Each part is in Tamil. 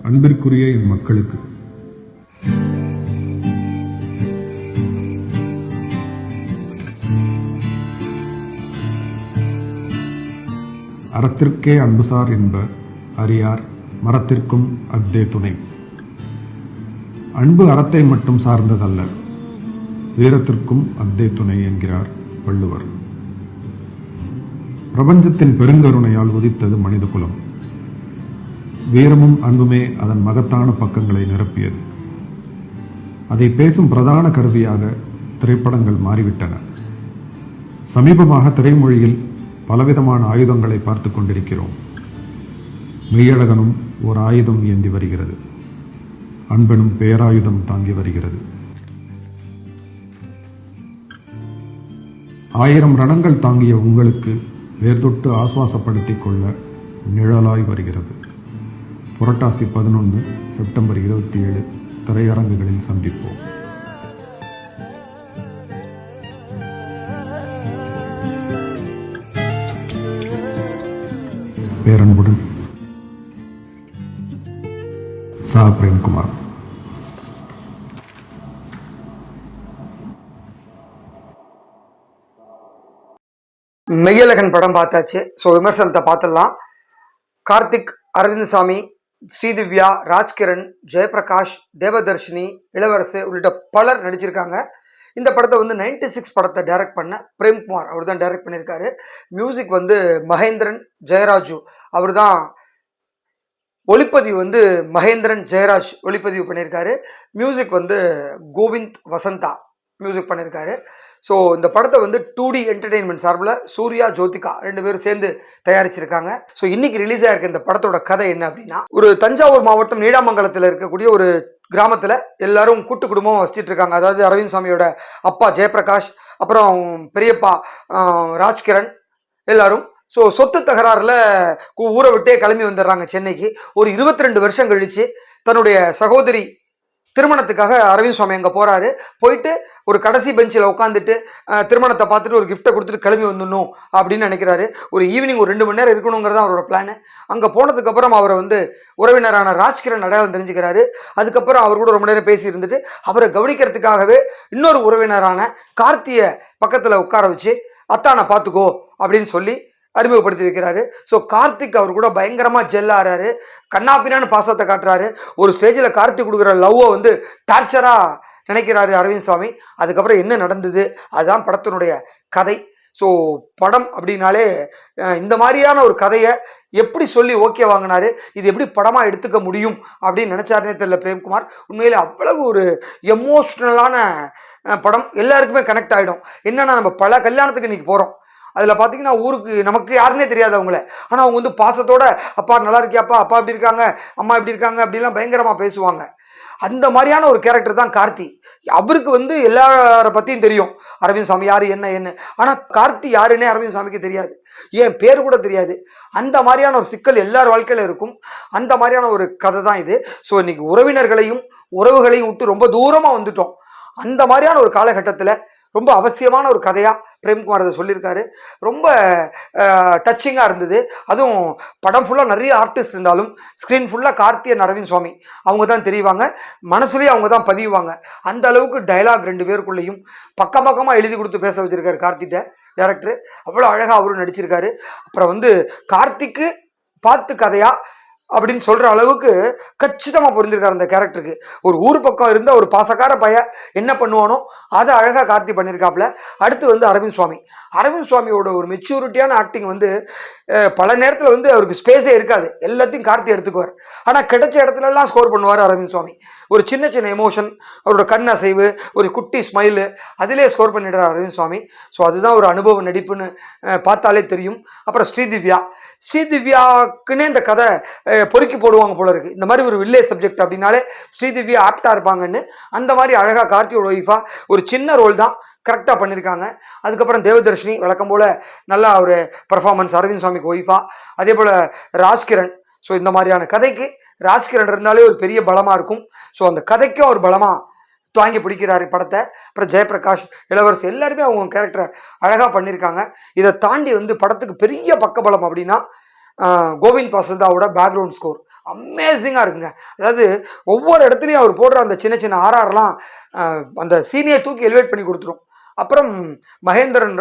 அன்பிற்குரிய என் மக்களுக்கு அறத்திற்கே அன்புசார் என்ப அறியார் மரத்திற்கும் அஃதே துணை. அன்பு அறத்தை மட்டும் சார்ந்ததல்ல, வீரத்திற்கும் அஃதே துணை என்கிறார் வள்ளுவர். பிரபஞ்சத்தின் பெருங்கருணையால் உதித்தது மனித குலம். வீரமும் அன்புமே அதன் மகத்தான பக்கங்களை நிரப்பியது. அதை பேசும் பிரதான கருவியாக திரைப்படங்கள் மாறிவிட்டன. சமீபமாக திரைமொழியில் பலவிதமான ஆயுதங்களை பார்த்து கொண்டிருக்கிறோம். மெய்யழகனும் ஒரு ஆயுதம் ஏந்தி வருகிறது, அன்பனும் பேராயுதம் தாங்கி வருகிறது. 1000 ரணங்கள் தாங்கிய உங்களுக்கு வேர்தொட்டு ஆசுவாசப்படுத்திக் கொள்ள நிழலாய் வருகிறது. புரட்டாசி 11 செப்டம்பர் 27 திரையரங்குகளில் சந்திப்போம். பேரன்புடன் சா பிரேம்குமார். மெய்யழகன் படம் பார்த்தாச்சு. ஸோ விமர்சனத்தை பார்த்துடலாம். கார்த்திக், அரவிந்த்சாமி, ஸ்ரீதிவ்யா, ராஜ்கிரண், ஜெயபிரகாஷ், தேவதர்ஷினி, இளவரசு உள்ளிட்ட பலர் நடிச்சிருக்காங்க. இந்த படத்தை 96 படத்தை டைரக்ட் பண்ண பிரேம்குமார் அவர் தான் டைரக்ட் பண்ணியிருக்காரு. மியூசிக் மகேந்திரன் ஜெயராஜு அவர் தான், ஒளிப்பதிவு மகேந்திரன் ஜெயராஜ் ஒளிப்பதிவு பண்ணியிருக்காரு. மியூசிக் கோவிந்த் வசந்தா மியூசிக் பண்ணியிருக்காரு. ஸோ இந்த படத்தை 2D என்டர்டெயின்மெண்ட் சார்பில் சூர்யா, ஜோதிகா 2 பேரும் சேர்ந்து தயாரிச்சிருக்காங்க. ஸோ இன்னைக்கு ரிலீஸ் ஆயிருக்க இந்த படத்தோட கதை என்ன அப்படின்னா, ஒரு தஞ்சாவூர் மாவட்டம் நீடாமங்கலத்தில் இருக்கக்கூடிய ஒரு கிராமத்தில் எல்லாரும் கூட்டு குடும்பமாக வசிச்சுட்டு இருக்காங்க. அதாவது அரவிந்த் சாமியோட அப்பா ஜெயபிரகாஷ், அப்புறம் பெரியப்பா ராஜ்கிரண் எல்லாரும். ஸோ சொத்து தகராறில் ஊரை விட்டே கிளம்பி வந்துடுறாங்க சென்னைக்கு. ஒரு 22 வருஷம் கழித்து தன்னுடைய சகோதரி திருமணத்துக்காக அரவிந்த் சுவாமி அங்கே போகிறாரு. போயிட்டு ஒரு கடைசி பெஞ்சில் உட்காந்துட்டு திருமணத்தை பார்த்துட்டு ஒரு கிஃப்ட்டை கொடுத்துட்டு கிளம்பி வந்துடணும் அப்படின்னு நினைக்கிறாரு. ஒரு ஈவினிங் ஒரு 2 மணி நேரம் இருக்கணுங்கிறது அவரோட பிளான். அங்கே போனதுக்கப்புறம் அவரை உறவினரான ராஜ்கிரண் அடையாளம் தெரிஞ்சுக்கிறாரு. அதுக்கப்புறம் அவர் கூட ரொம்ப நேரம் பேசி இருந்துட்டு அவரை கவனிக்கிறதுக்காகவே இன்னொரு உறவினரான கார்த்தியை பக்கத்தில் உட்கார வச்சு அத்தானை பார்த்துக்கோ அப்படின்னு சொல்லி அறிமுகப்படுத்தி வைக்கிறாரு. ஸோ கார்த்திக் அவர் கூட பயங்கரமாக ஜெல்லாகிறாரு. கண்ணாப்பினான்னு பாசத்தை காட்டுறாரு. ஒரு ஸ்டேஜில் கார்த்திக் கொடுக்குற லவ்வை டார்ச்சராக நினைக்கிறாரு அரவிந்த் சுவாமி. அதுக்கப்புறம் என்ன நடந்தது அதுதான் படத்தினுடைய கதை. ஸோ படம் அப்படின்னாலே இந்த மாதிரியான ஒரு கதையை எப்படி சொல்லி ஓகே வாங்கினாரு, இது எப்படி படமாக எடுத்துக்க முடியும் அப்படின்னு நினச்சாருனே தெரியல பிரேம்குமார். உண்மையிலே அவ்வளவு ஒரு எமோஷ்னலான படம், எல்லாருக்குமே கனெக்ட் ஆகிடும். என்னென்னா, நம்ம பல கல்யாணத்துக்கு இன்றைக்கி போகிறோம். அதில் பார்த்தீங்கன்னா ஊருக்கு நமக்கு யாருன்னே தெரியாது அவங்கள, ஆனால் அவங்க பாசத்தோட அப்பா நல்லா இருக்கியாப்பா, அப்பா இப்படி இருக்காங்க, அம்மா இப்படி இருக்காங்க அப்படிலாம் பயங்கரமாக பேசுவாங்க. அந்த மாதிரியான ஒரு கேரக்டர் தான் கார்த்தி. அவருக்கு எல்லாரை பற்றியும் தெரியும், அரவிந்த் சாமி யார் என்ன. ஆனால் கார்த்தி யாருன்னே அரவிந்த் சாமிக்கு தெரியாது, ஏன் பேர் கூட தெரியாது. அந்த மாதிரியான ஒரு சிக்கல் எல்லார் வாழ்க்கையில் இருக்கும். அந்த மாதிரியான ஒரு கதை தான் இது. ஸோ இன்னைக்கு உறவினர்களையும் உறவுகளையும் விட்டு ரொம்ப தூரமாக வந்துட்டோம். அந்த மாதிரியான ஒரு காலகட்டத்தில் ரொம்ப அவசியமான ஒரு கதையாக பிரேம்குமார் அதை சொல்லியிருக்காரு. ரொம்ப டச்சிங்காக இருந்தது. அதுவும் படம் ஃபுல்லாக நிறைய ஆர்டிஸ்ட் இருந்தாலும் ஸ்க்ரீன் ஃபுல்லாக கார்த்தி அண்ட் அரவிந்த் சுவாமி அவங்க தான் தெரிவாங்க, மனசுலேயே அவங்க தான் பதிவாங்க. அந்த அளவுக்கு டைலாக் 2 பேருக்குள்ளேயும் பக்கமாக எழுதி கொடுத்து பேச வச்சுருக்காரு கார்த்திட்ட டேரக்டர். அவ்வளோ அழகாக அவரும் நடிச்சிருக்காரு. அப்புறம் கார்த்திக்கு பார்த்து கதையாக அப்படின்னு சொல்கிற அளவுக்கு கச்சிதமாக பொருந்திருக்காரு அந்த கேரக்டருக்கு. ஒரு ஊர் பக்கம் இருந்த ஒரு பாசக்கார பையன் என்ன பண்ணுவானோ அதை அழகாக கார்த்தி பண்ணியிருக்காப்புல. அடுத்து அரவிந்த் சுவாமியோட ஒரு மெச்சூரிட்டியான ஆக்டிங் பல நேரத்தில் அவருக்கு ஸ்பேஸே இருக்காது, எல்லாத்தையும் கார்த்தி எடுத்துக்குவார். ஆனால் கிடைச்ச இடத்துலலாம் ஸ்கோர் பண்ணுவார் அரவிந்த் சுவாமி. ஒரு சின்ன எமோஷன், அவரோட கண் அசைவு, ஒரு குட்டி ஸ்மைலு, அதிலே ஸ்கோர் பண்ணிடுறார் அரவிந்த் சுவாமி. ஸோ அதுதான் ஒரு அனுபவ நடிப்புன்னு பார்த்தாலே தெரியும். அப்புறம் ஸ்ரீதிவ்யாக்குன்னே இந்த கதை பொறுக்கி போடுவாங்க போல இருக்குது. இந்த மாதிரி ஒரு வில்லேஜ் சப்ஜெக்ட் அப்படின்னாலே ஸ்ரீதிவ்யா ஆப்டாக இருப்பாங்கன்னு அந்த மாதிரி அழகாக கார்த்தியோட ஒய்ஃபாக ஒரு சின்ன ரோல் தான் கரெக்டாக பண்ணியிருக்காங்க. அதுக்கப்புறம் தேவதர்ஷினி வழக்கம் போல் நல்லா ஒரு பர்ஃபார்மன்ஸ் அரவிந்த் சுவாமிக்கு ஒய்ஃபாக. அதே போல் ராஜ்கிரண். ஸோ இந்த மாதிரியான கதைக்கு ராஜ்கிரண் இருந்தாலே ஒரு பெரிய பலமாக இருக்கும். ஸோ அந்த கதைக்கும் ஒரு பலமாக தாங்கி பிடிக்கிறாரு படத்தை. அப்புறம் ஜெயபிரகாஷ், இளவரசு எல்லாருமே அவங்க கேரக்டரை அழகாக பண்ணியிருக்காங்க. இதை தாண்டி படத்துக்கு பெரிய பக்கபலம் அப்படின்னா கோவிந்த் வசந்தாவோட பேக்ரவுண்ட் ஸ்கோர். அமேசிங்காக இருக்குங்க. அதாவது ஒவ்வொரு இடத்துலையும் அவர் போடுற அந்த சின்ன சின்ன ஆர்ஆர்லாம் அந்த சீனியை தூக்கி எலிவேட் பண்ணி கொடுத்துரும். அப்புறம் மகேந்திரன்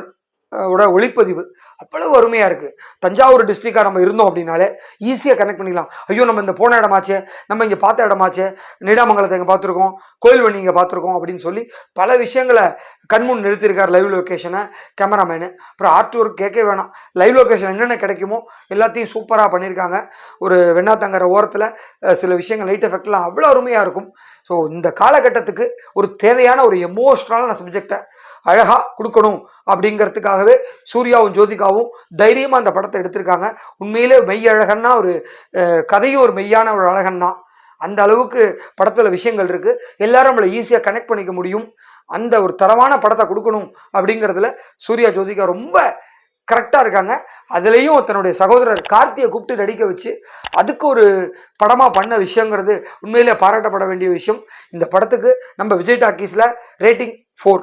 ஓட ஒளிப்பதிவு அவ்வளவு அருமையாக இருக்குது. தஞ்சாவூர் டிஸ்ட்ரிக்டாக நம்ம இருந்தோம் அப்படின்னாலே ஈஸியாக கனெக்ட் பண்ணிக்கலாம். ஐயோ நம்ம இந்த போன இடமாச்சே, நம்ம இங்கே பார்த்த இடமாச்சே, நீடாமங்கலத்தை இங்கே பார்த்துருக்கோம், கோயில்வண்ணி இங்கே பார்த்துருக்கோம் அப்படின்னு சொல்லி பல விஷயங்களை கண்முன் நிறுத்தியிருக்கார் லைவ் லொக்கேஷனை கேமராமேனு. அப்புறம் ஆர்ட் ஒர்க் கேட்க வேணாம், லைவ் லொக்கேஷன் என்னென்ன கிடைக்குமோ எல்லாத்தையும் சூப்பராக பண்ணியிருக்காங்க. ஒரு வெண்ணாத்தங்கர ஓரத்தில் சில விஷயங்கள் லைட் எஃபெக்ட்லாம் அவ்வளோ அருமையாக இருக்கும். ஸோ இந்த காலகட்டத்துக்கு ஒரு தேவையான ஒரு எமோஷ்னலான சப்ஜெக்டை அழகாக கொடுக்கணும் அப்படிங்கிறதுக்காகவே சூர்யாவும் ஜோதிகாவும் தைரியமாக அந்த படத்தை எடுத்திருக்காங்க. உண்மையிலே மெய் அழகன்னா ஒரு கதையும் ஒரு மெய்யான ஒரு அழகன் தான். அந்த அளவுக்கு படத்தில் விஷயங்கள் இருக்குது. எல்லாரும் நம்மளை ஈஸியாக கனெக்ட் பண்ணிக்க முடியும். அந்த ஒரு தரமான படத்தை கொடுக்கணும் அப்படிங்கிறதுல சூர்யா ஜோதிகா ரொம்ப கரெக்டாக இருக்காங்க. அதுலேயும் தன்னுடைய சகோதரர் கார்த்தியை கூப்பிட்டு நடிக்க வச்சு அதுக்கு ஒரு படமாக பண்ண விஷயங்கிறது உண்மையிலே பாராட்டப்பட வேண்டிய விஷயம். இந்த படத்துக்கு நம்ம விஜய் டாக்கீஸில் ரேட்டிங் 4.